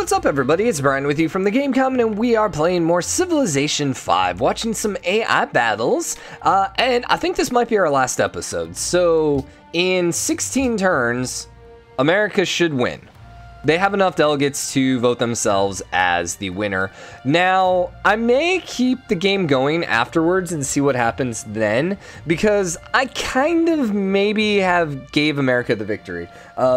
what's up everybody, it's Brian with you from TheGameCommon, and we are playing more Civilization 5, watching some AI battles, and I think this might be our last episode. So, in 16 turns, America should win. They have enough delegates to vote themselves as the winner. Now, I may keep the game going afterwards and see what happens then, because I kind of maybe gave America the victory.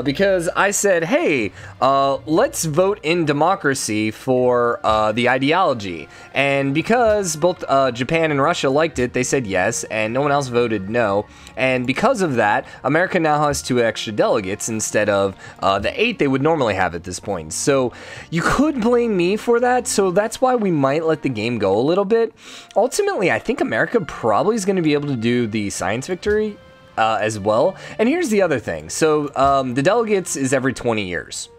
Because I said, hey, let's vote in democracy for the ideology. And because both Japan and Russia liked it, they said yes, and no one else voted no. And because of that, America now has 2 extra delegates instead of the 8 they would normally have at this point. So you could blame me for that, so that's why we might let the game go a little bit. Ultimately, I think America probably is going to be able to do the science victory as well. And here's the other thing. So the delegates is every 20 years.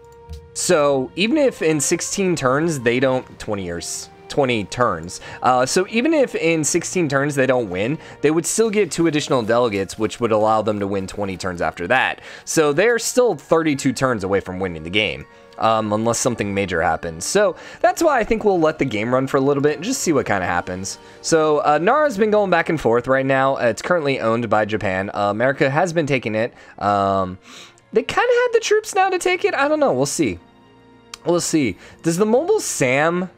So even if in 16 turns they don't 20 turns. So even if in 16 turns they don't win, they would still get 2 additional delegates, which would allow them to win 20 turns after that. So they're still 32 turns away from winning the game, unless something major happens. So that's why I think we'll let the game run for a little bit and just see what kind of happens. So Nara's been going back and forth right now. It's currently owned by Japan. America has been taking it. They kind of had the troops now to take it. I don't know. We'll see. We'll see. Does the mobile SAM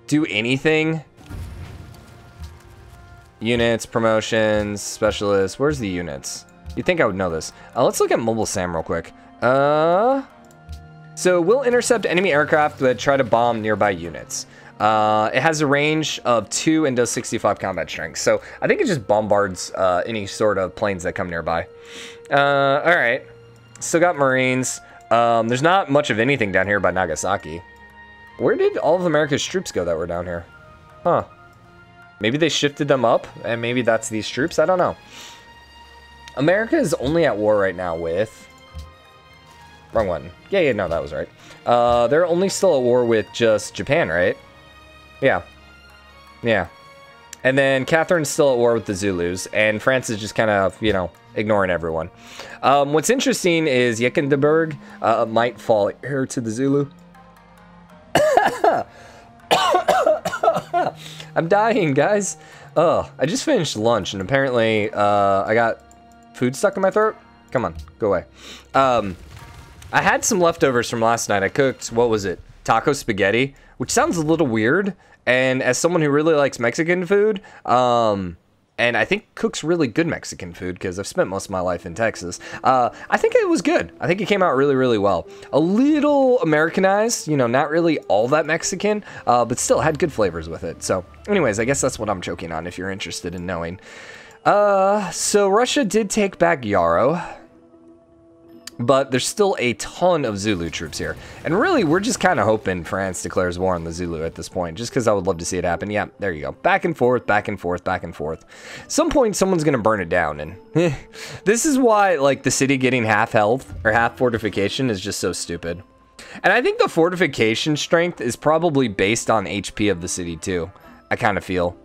do anything? Units, promotions, specialists. Where's the units? You'd think I would know this. Let's look at mobile SAM real quick. So we'll intercept enemy aircraft that try to bomb nearby units. It has a range of 2 and does 65 combat strength. So I think it just bombards any sort of planes that come nearby. All right. Still got Marines. There's not much of anything down here by Nagasaki. Where did all of America's troops go that were down here? Huh. Maybe they shifted them up, and maybe that's these troops? I don't know. America is only at war right now with... Wrong one. Yeah, no, that was right. They're only still at war with just Japan, right? Yeah. Yeah. And then Catherine's still at war with the Zulus, and France is just kind of, you know, ignoring everyone. What's interesting is Yekaterinburg might fall heir to the Zulu. I'm dying, guys. I just finished lunch, and apparently I got food stuck in my throat. Come on, go away. I had some leftovers from last night. I cooked, what was it? Taco spaghetti, which sounds a little weird. And as someone who really likes Mexican food, and I think cooks really good Mexican food because I've spent most of my life in Texas, I think it was good. I think it came out really, really well. A little Americanized, you know, not really all that Mexican, but still had good flavors with it. So anyways, I guess that's what I'm choking on if you're interested in knowing. So Russia did take back Yarrow, but there's still a ton of Zulu troops here. And really, we're just kind of hoping France declares war on the Zulu at this point, just because I would love to see it happen. Yeah, there you go. Back and forth, back and forth, back and forth. Some point, someone's going to burn it down. And this is why, like, the city getting half health or half fortification is just so stupid. And I think the fortification strength is probably based on HP of the city, too. I kind of feel.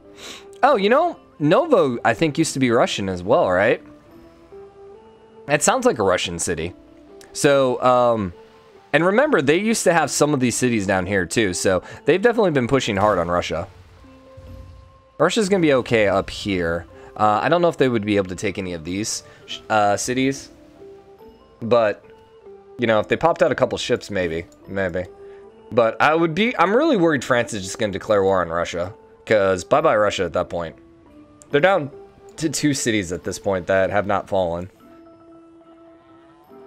Oh, you know, Novo, I think, used to be Russian as well, right? It sounds like a Russian city. So, and remember, they used to have some of these cities down here too, so they've definitely been pushing hard on Russia. Russia's gonna be okay up here. I don't know if they would be able to take any of these cities, but, you know, if they popped out a couple ships, maybe. But I'm really worried France is just gonna declare war on Russia, because bye-bye Russia at that point. They're down to 2 cities at this point that have not fallen.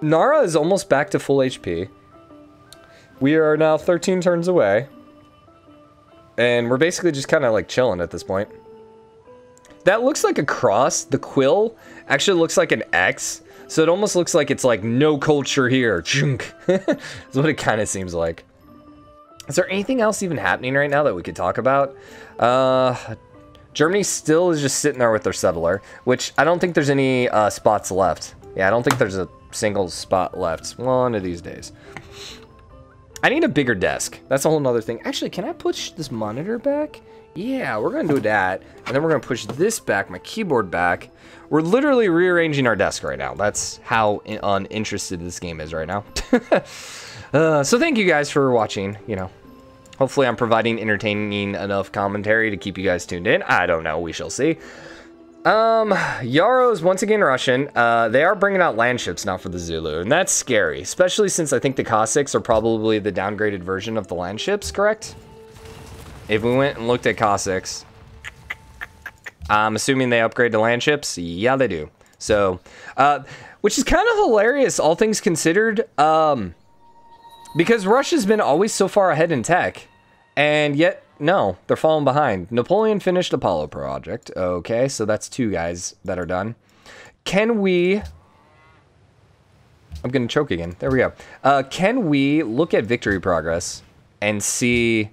Nara is almost back to full HP. We are now 13 turns away. And we're basically just kind of like chilling at this point. That looks like a cross. The quill actually looks like an X. So it almost looks like it's like no culture here. That's what it kind of seems like. Is there anything else even happening right now that we could talk about? Germany still is just sitting there with their settler, which I don't think there's any spots left. Yeah, I don't think there's a single spot left one of these days. I need a bigger desk. That's a whole nother thing. Actually, can I push this monitor back? Yeah, we're gonna do that, and then we're gonna push this back, my keyboard back. We're literally rearranging our desk right now. That's how uninterested this game is right now. So thank you guys for watching, you know. Hopefully I'm providing entertaining enough commentary to keep you guys tuned in. I don't know, we shall see. Yaro's once again Russian. They are bringing out land ships now for the Zulu, and that's scary, especially since I think the Cossacks are probably the downgraded version of the land ships, correct? If we went and looked at Cossacks, I'm assuming they upgrade to land ships. Yeah, they do. So, which is kind of hilarious, all things considered, because Russia's been always so far ahead in tech, and yet, no, they're falling behind. Napoleon finished Apollo project. Okay, so that's 2 guys that are done. Can we... I'm going to choke again. There we go. Can we look at victory progress and see...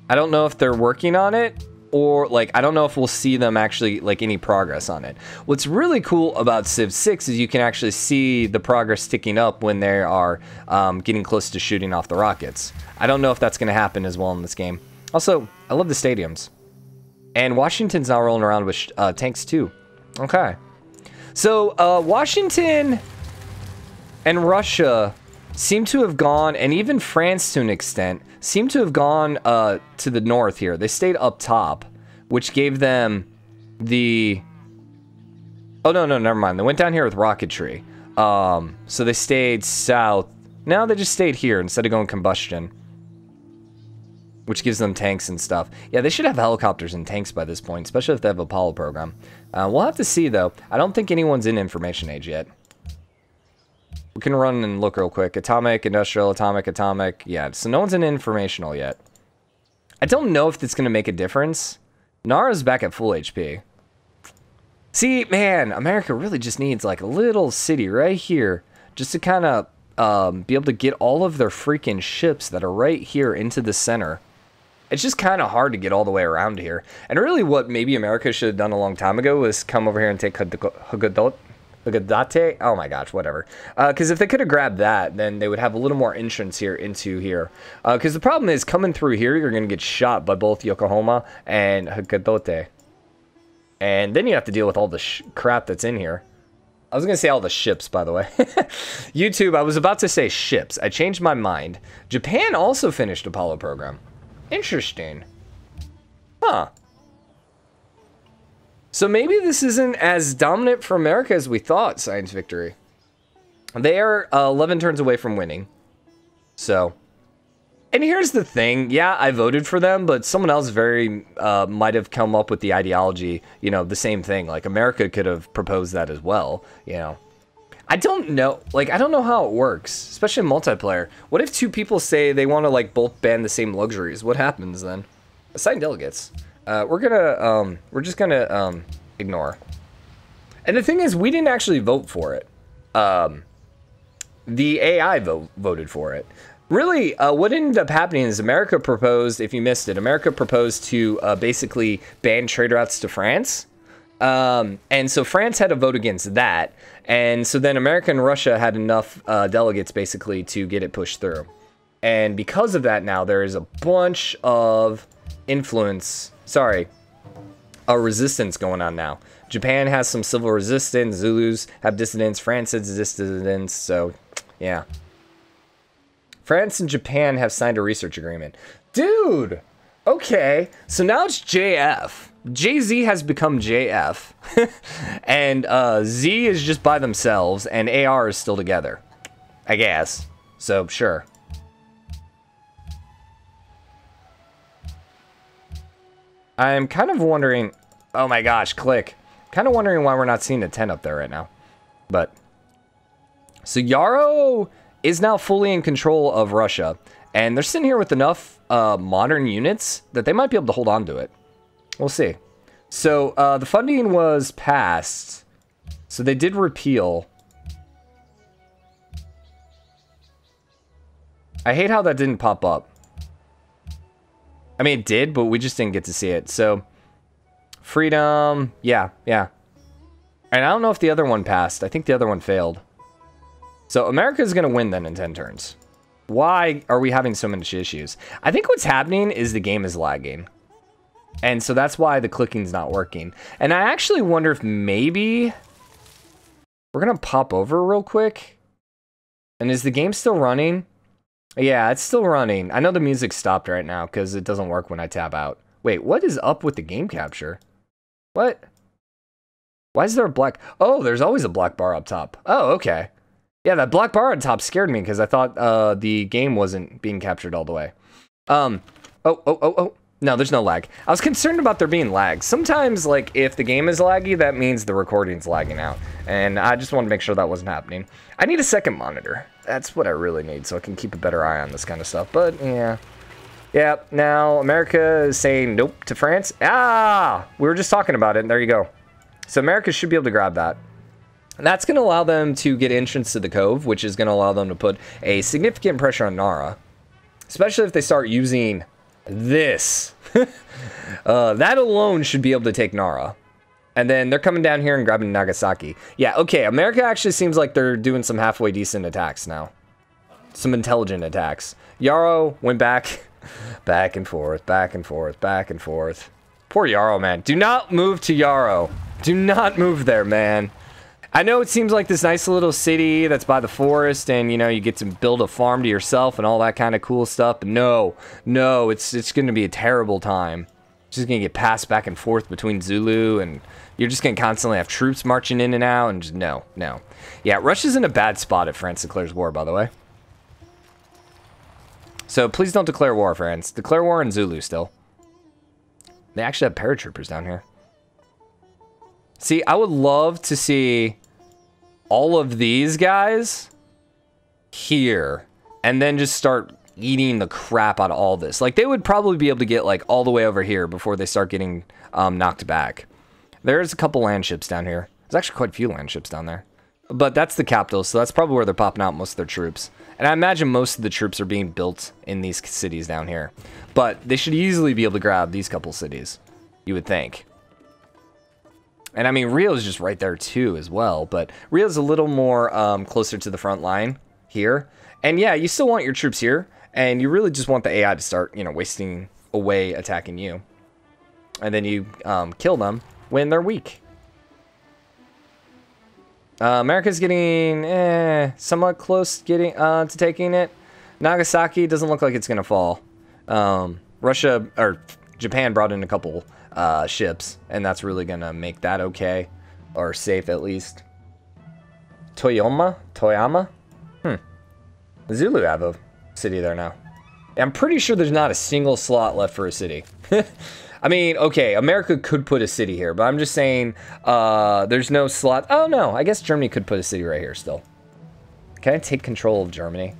I don't know if they're working on it, or, like, I don't know if we'll see them actually, like, any progress on it. What's really cool about Civ 6 is you can actually see the progress ticking up when they are getting close to shooting off the rockets. I don't know if that's going to happen as well in this game. Also, I love the stadiums. And Washington's now rolling around with tanks, too. Okay. So, Washington and Russia seem to have gone, and even France to an extent, seem to have gone to the north here. They stayed up top, which gave them the... Oh, no, never mind. They went down here with rocketry. So they stayed south. Now they just stayed here instead of going combustion, which gives them tanks and stuff. Yeah, they should have helicopters and tanks by this point, especially if they have a Apollo program. We'll have to see, though. I don't think anyone's in information age yet. We can run and look real quick. Atomic, industrial, atomic. Yeah, so no one's in informational yet. I don't know if it's going to make a difference. Nara's back at full HP. See, man, America really just needs like a little city right here just to kind of be able to get all of their freaking ships that are right here into the center. It's just kind of hard to get all the way around here. And really what maybe America should have done a long time ago was come over here and take Hagadate. Oh my gosh, whatever. Because if they could have grabbed that, then they would have a little more entrance here into here. Because the problem is, coming through here, you're going to get shot by both Yokohama and Hagadate. And then you have to deal with all the crap that's in here. I was going to say all the ships, by the way. YouTube, I was about to say ships. I changed my mind. Japan also finished Apollo program. Interesting. Huh. So maybe this isn't as dominant for America as we thought, Science Victory. They are 11 turns away from winning. So, and here's the thing. Yeah, I voted for them, but someone else might have come up with the ideology, you know, the same thing. Like, America could have proposed that as well, you know. I don't know. Like, I don't know how it works, especially in multiplayer. What if 2 people say they want to, like, both ban the same luxuries? What happens then? Assign delegates. We're just gonna ignore. And the thing is, we didn't actually vote for it. The AI voted for it. Really, what ended up happening is America proposed, if you missed it, America proposed to basically ban trade routes to France. And so France had to vote against that. And so then America and Russia had enough delegates basically to get it pushed through. And because of that now, there is a bunch of resistance going on now. Japan has some civil resistance, Zulus have dissidents, France has dissidents, so yeah. France and Japan have signed a research agreement. Dude! Okay, so now it's JF. JZ has become JF. And Z is just by themselves, and AR is still together. I guess. So, sure. I'm kind of wondering... Oh my gosh, click. Kind of wondering why we're not seeing a 10 up there right now. But... So Yaro is now fully in control of Russia. And they're sitting here with enough modern units that they might be able to hold on to it. We'll see. So the funding was passed. So they did repeal. I hate how that didn't pop up. I mean, it did, but we just didn't get to see it. So, freedom, yeah. And I don't know if the other one passed. I think the other one failed. So, America's going to win then in 10 turns. Why are we having so many issues? I think what's happening is the game is lagging. And so that's why the clicking's not working. And I actually wonder if maybe We're gonna pop over real quick. And is the game still running? Yeah, it's still running. I know the music stopped right now because it doesn't work when I tab out. Wait, what is up with the game capture? What? Why is there a black... Oh, there's always a black bar up top. Oh, okay. Yeah, that black bar on top scared me because I thought the game wasn't being captured all the way. Oh. No, there's no lag. I was concerned about there being lag. Sometimes, like, if the game is laggy, that means the recording's lagging out. And I just wanted to make sure that wasn't happening. I need a second monitor. That's what I really need, so I can keep a better eye on this kind of stuff. But, yeah. Yeah, now America is saying nope to France. Ah! We were just talking about it, and there you go. So America should be able to grab that. And that's going to allow them to get entrance to the Cove, which is going to allow them to put a significant pressure on Nara. Especially if they start using... this. That alone should be able to take Nara. And then they're coming down here and grabbing Nagasaki. Yeah, okay, America actually seems like they're doing some halfway decent attacks now. Some intelligent attacks. Yarrow went back. Back and forth, back and forth, back and forth. Poor Yarrow, man. Do not move to Yarrow. Do not move there, man. I know it seems like this nice little city that's by the forest and, you know, you get to build a farm to yourself and all that kind of cool stuff. But no, it's going to be a terrible time. It's just going to get passed back and forth between Zulu and you're just going to constantly have troops marching in and out and just no. Yeah, Russia's in a bad spot if France declares war, by the way. So please don't declare war, France. Declare war in Zulu still. They actually have paratroopers down here. See, I would love to see all of these guys here and then just start eating the crap out of all this. Like, they would probably be able to get, like, all the way over here before they start getting knocked back. There's a couple land ships down here. There's actually quite a few land ships down there. But that's the capital, so that's probably where they're popping out most of their troops. And I imagine most of the troops are being built in these cities down here. But they should easily be able to grab these couple cities, you would think. And I mean, Rio is just right there too as well, but Rio is a little more closer to the front line here. And yeah, you still want your troops here, and you really just want the AI to start, you know, wasting away attacking you. And then you kill them when they're weak. America's getting somewhat close getting to taking it. Nagasaki doesn't look like it's gonna fall. Russia or Japan brought in a couple ships, and that's really gonna make that okay, or safe at least. Toyama? Zulu have a city there now. I'm pretty sure there's not a single slot left for a city. I mean, okay, America could put a city here, but I'm just saying there's no slot. Oh no, I guess Germany could put a city right here still. Can I take control of Germany?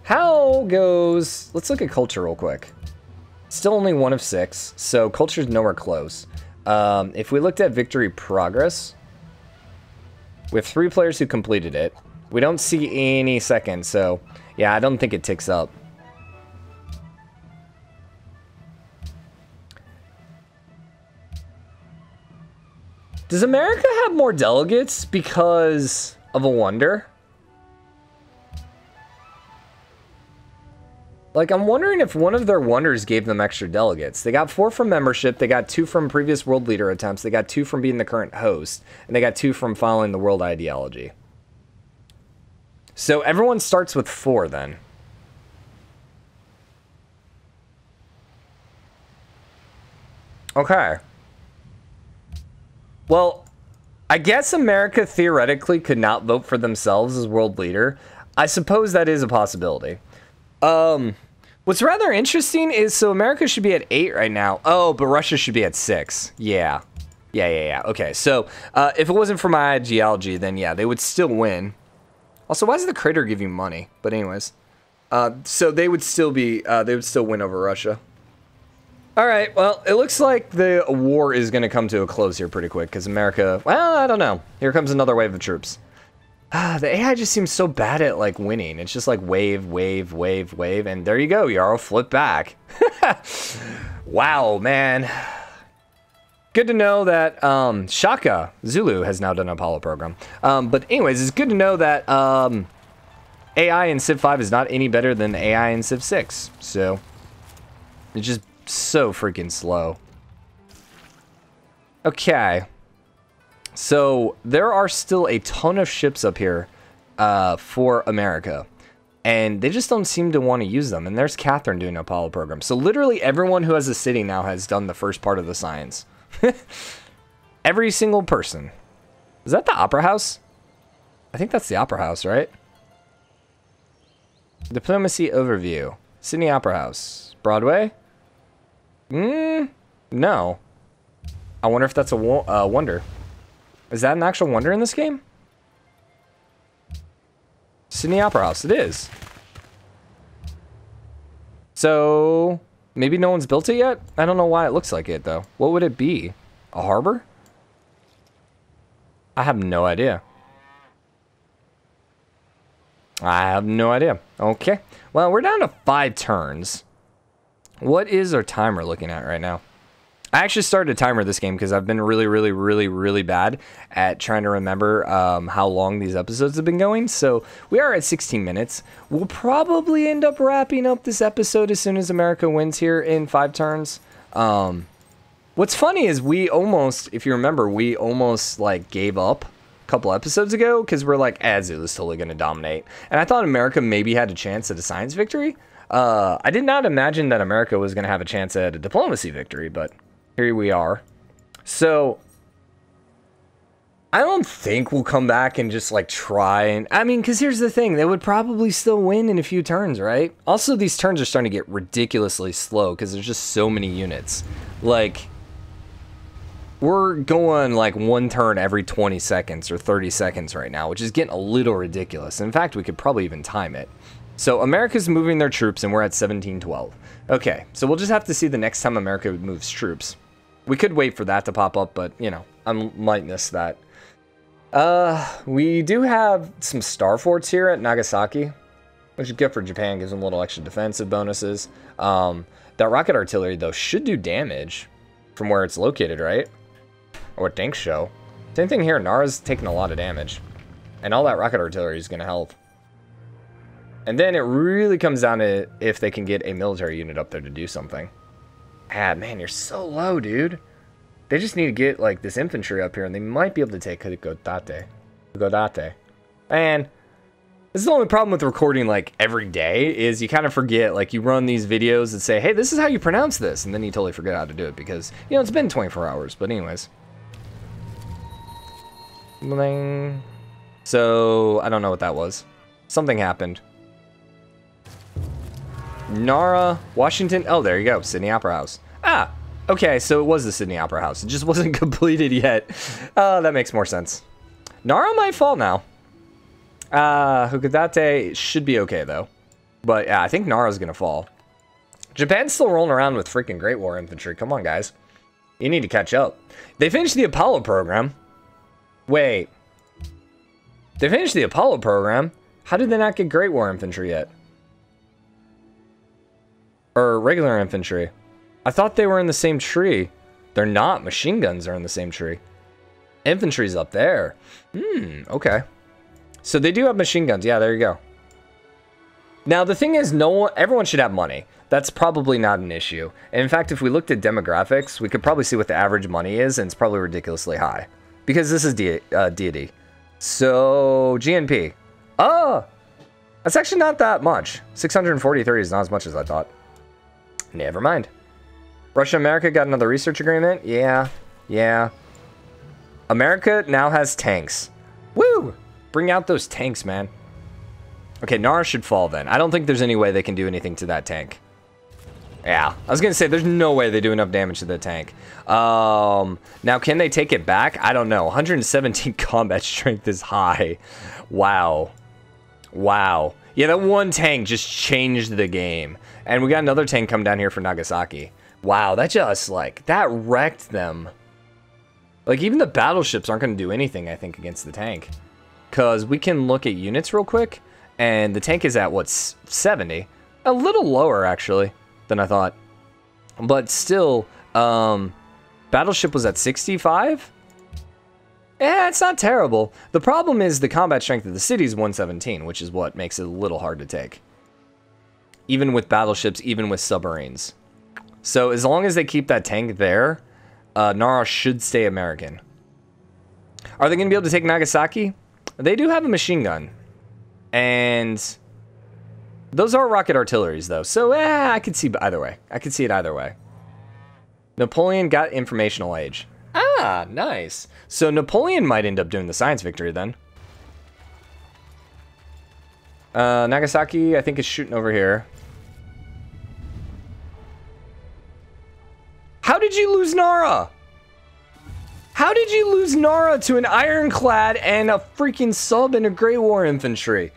How goes... Let's look at culture real quick. Still only 1 of 6, so culture's nowhere close. If we looked at victory progress, we have 3 players who completed it. We don't see any seconds, so yeah, I don't think it ticks up. Does America have more delegates because of a wonder? Like, I'm wondering if one of their wonders gave them extra delegates. They got 4 from membership, they got 2 from previous world leader attempts, they got 2 from being the current host, and they got 2 from following the world ideology. So everyone starts with 4 then. Okay. Well, I guess America theoretically could not vote for themselves as world leader. I suppose that is a possibility. What's rather interesting is, so America should be at 8 right now. Oh, but Russia should be at 6. Yeah. Okay, so if it wasn't for my ideology, then yeah, they would still win. Also, why does the crater give you money? But anyways, so they would still be, they would still win over Russia. All right, well, it looks like the war is going to come to a close here pretty quick because America, well, I don't know. Here comes another wave of troops. The AI just seems so bad at, like, winning. It's just like wave, wave, wave, wave, and there you go, Yarrow, flip back. Wow, man. Good to know that Shaka Zulu has now done an Apollo program. But anyways, it's good to know that AI in Civ 5 is not any better than AI in Civ 6. So it's just so freaking slow. Okay. So there are still a ton of ships up here for America. And they just don't seem to want to use them. And there's Catherine doing an Apollo program. So literally everyone who has a city now has done the first part of the science. Every single person. Is that the Opera House? I think that's the Opera House, right? Diplomacy overview. Sydney Opera House. Broadway? No. I wonder if that's a wonder. Is that an actual wonder in this game? Sydney Opera House. It is. So, maybe no one's built it yet? I don't know why it looks like it, though. What would it be? A harbor? I have no idea. I have no idea. Okay. Well, we're down to 5 turns. What is our timer looking at right now? I actually started a timer this game because I've been really bad at trying to remember how long these episodes have been going. So we are at 16 minutes. We'll probably end up wrapping up this episode as soon as America wins here in 5 turns. What's funny is we almost, if you remember, we almost like gave up a couple episodes ago because we're like, Zulu's totally going to dominate. And I thought America maybe had a chance at a science victory. I did not imagine that America was going to have a chance at a diplomacy victory, but here we are. So I don't think we'll come back and just like try and, I mean, because here's the thing, they would probably still win in a few turns, right? Also, these turns are starting to get ridiculously slow because there's just so many units. Like, we're going like 1 turn every 20 seconds or 30 seconds right now, which is getting a little ridiculous. In fact, we could probably even time it. So America's moving their troops and we're at 1712. Okay, so we'll just have to see the next time America moves troops. We could wait for that to pop up, but, you know, I might miss that. We do have some star forts here at Nagasaki, which is good for Japan, gives them a little extra defensive bonuses. That rocket artillery, though, should do damage from where it's located, right? Or what tanks show. Same thing here, Nara's taking a lot of damage. And all that rocket artillery is going to help. And then it really comes down to if they can get a military unit up there to do something. Ah, man, you're so low, dude. They just need to get, like, this infantry up here, and they might be able to take Godate. And this is the only problem with recording, like, every day, is you kind of forget, like, you run these videos that say, hey, this is how you pronounce this, and then you totally forget how to do it, because, you know, it's been 24 hours, but anyways. So, I don't know what that was. Something happened. Nara, Washington. Oh, there you go. Sydney Opera House. Ah, okay. So it was the Sydney Opera House. It just wasn't completed yet. That makes more sense. Nara might fall now. Hukadate should be okay, though. But yeah, I think Nara's going to fall. Japan's still rolling around with freaking Great War infantry. Come on, guys. You need to catch up. They finished the Apollo program. Wait. They finished the Apollo program? How did they not get Great War infantry yet? Or regular infantry. I thought they were in the same tree. They're not. Machine guns are in the same tree. Infantry's up there. Okay. So they do have machine guns. Yeah, there you go. Now, the thing is, everyone should have money. That's probably not an issue. And in fact, if we looked at demographics, we could probably see what the average money is, and it's probably ridiculously high. Because this is deity. So, GNP. Oh! That's actually not that much. 643 is not as much as I thought. Never mind. Russia and America got another research agreement. Yeah. America now has tanks. Woo! Bring out those tanks, man. Okay, Nara should fall then. I don't think there's any way they can do anything to that tank. Yeah, I was going to say, there's no way they do enough damage to the tank. Now, can they take it back? I don't know. 117 combat strength is high. Wow. Yeah, that one tank just changed the game. And we got another tank come down here for Nagasaki. Wow, that just, like, that wrecked them. Like, even the battleships aren't going to do anything, I think, against the tank. Because we can look at units real quick. And the tank is at, what, 70? A little lower, actually, than I thought. But still, battleship was at 65? Yeah, it's not terrible. The problem is the combat strength of the city is 117, which is what makes it a little hard to take. Even with battleships, even with submarines. So as long as they keep that tank there, Nara should stay American. Are they going to be able to take Nagasaki? They do have a machine gun. And those are rocket artilleries, though. So, I could see either way. I could see it either way. Napoleon got informational age. Ah, nice. So Napoleon might end up doing the science victory then. Nagasaki, I think, is shooting over here. How did you lose Nara? How did you lose Nara to an ironclad and a freaking sub and a Grey War infantry?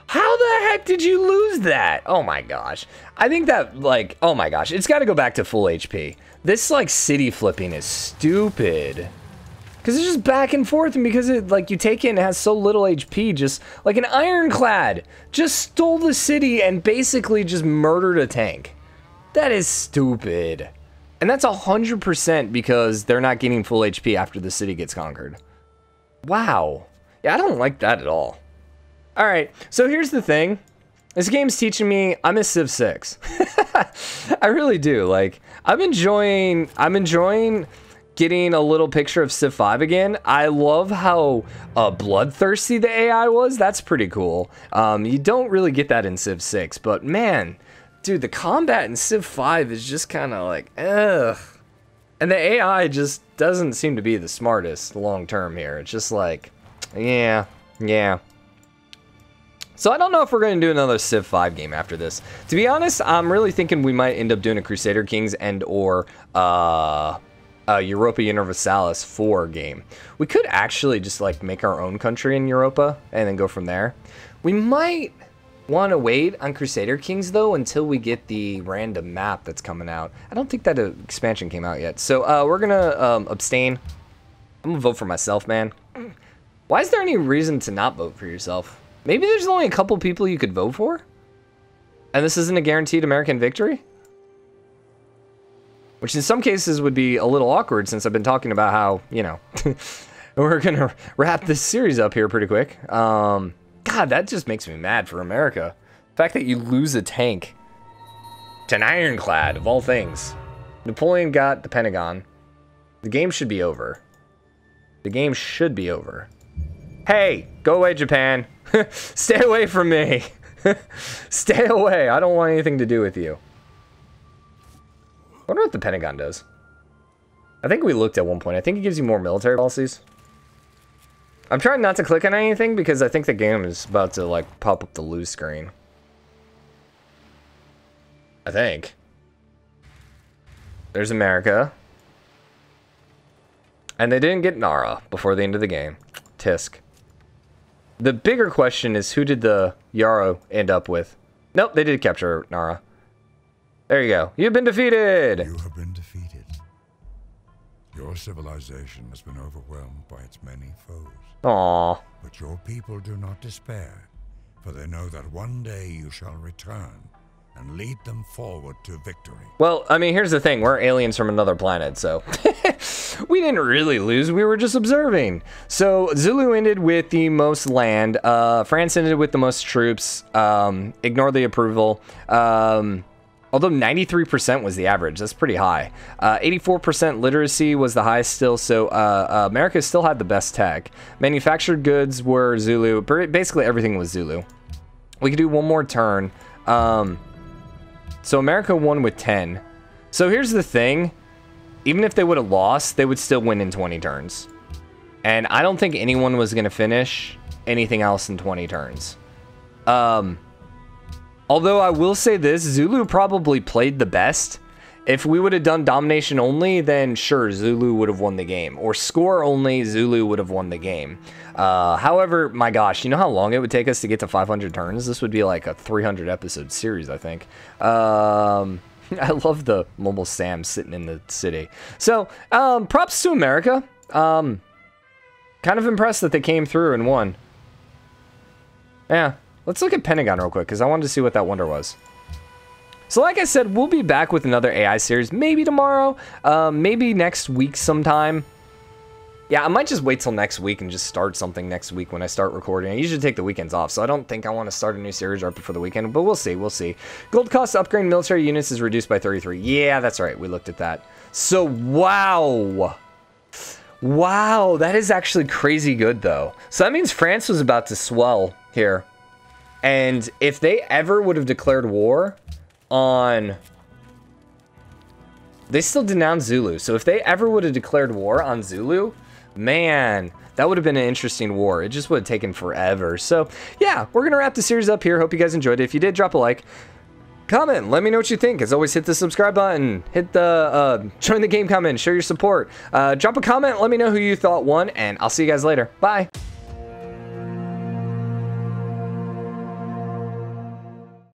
How the heck did you lose that? Oh my gosh. I think that, like, oh my gosh. It's got to go back to full HP. This, like, city flipping is stupid. Because it's just back and forth, and because it, like, you take it and it has so little HP, just, like, an ironclad just stole the city and basically just murdered a tank. That is stupid. And that's 100% because they're not getting full HP after the city gets conquered. Wow. Yeah, I don't like that at all. Alright, so here's the thing. This game's teaching me I miss Civ 6. I really do. Like, I'm enjoying getting a little picture of Civ 5 again. I love how bloodthirsty the AI was. That's pretty cool. You don't really get that in Civ 6, but man, dude, the combat in Civ 5 is just kind of like, ugh. And the AI just doesn't seem to be the smartest long term here. It's just like, yeah. So I don't know if we're going to do another Civ 5 game after this. To be honest, I'm really thinking we might end up doing a Crusader Kings and or Europa Universalis 4 game. We could actually just like make our own country in Europa and then go from there. We might want to wait on Crusader Kings though until we get the random map that's coming out. I don't think that expansion came out yet. So we're going to abstain. I'm going to vote for myself, man. Why is there any reason to not vote for yourself? Maybe there's only a couple people you could vote for? And this isn't a guaranteed American victory? Which in some cases would be a little awkward since I've been talking about how, you know, we're going to wrap this series up here pretty quick. God, that just makes me mad for America. The fact that you lose a tank to an ironclad, of all things. Napoleon got the Pentagon. The game should be over. The game should be over. Hey, go away, Japan. Stay away from me. Stay away. I don't want anything to do with you. I wonder what the Pentagon does. I think we looked at one point. I think it gives you more military policies. I'm trying not to click on anything because I think the game is about to, like, pop up the lose screen. I think. There's America. And they didn't get Nara before the end of the game. Tisk. The bigger question is, who did the Yarrow end up with? Nope, they did capture Nara. There you go. You've been defeated! You have been defeated. Your civilization has been overwhelmed by its many foes. Aww. But your people do not despair, for they know that one day you shall return and lead them forward to victory. Well, I mean, here's the thing. We're aliens from another planet, so we didn't really lose. We were just observing. So Zulu ended with the most land. France ended with the most troops. Ignore the approval. Although 93% was the average. That's pretty high. 84% literacy was the highest still, so America still had the best tech. Manufactured goods were Zulu. Basically, everything was Zulu. We could do one more turn. So America won with 10. So here's the thing. Even if they would have lost, they would still win in 20 turns. And I don't think anyone was going to finish anything else in 20 turns. Although I will say this, Zulu probably played the best. If we would have done domination only, then sure, Zulu would have won the game. Or score only, Zulu would have won the game. However, my gosh, you know how long it would take us to get to 500 turns? This would be like a 300 episode series, I think. I love the mobile Sam sitting in the city. So, props to America. Kind of impressed that they came through and won. Yeah. Let's look at Pentagon real quick, because I wanted to see what that wonder was. So like I said, we'll be back with another AI series, maybe tomorrow, maybe next week sometime. Yeah, I might just wait till next week and just start something next week when I start recording. I usually take the weekends off, so I don't think I want to start a new series right before the weekend, but we'll see, we'll see. Gold cost to upgrade military units is reduced by 33. Yeah, that's right, we looked at that. So, wow. Wow, that is actually crazy good, though. So that means France was about to swell here. And if they ever would have declared war on... They still denounced Zulu. So if they ever would have declared war on Zulu, man, that would have been an interesting war. It just would have taken forever. So yeah, we're going to wrap the series up here. Hope you guys enjoyed it. If you did, drop a like. Comment, let me know what you think. As always, hit the subscribe button, hit the join the game comment, show your support. Drop a comment, let me know who you thought won, and I'll see you guys later. Bye.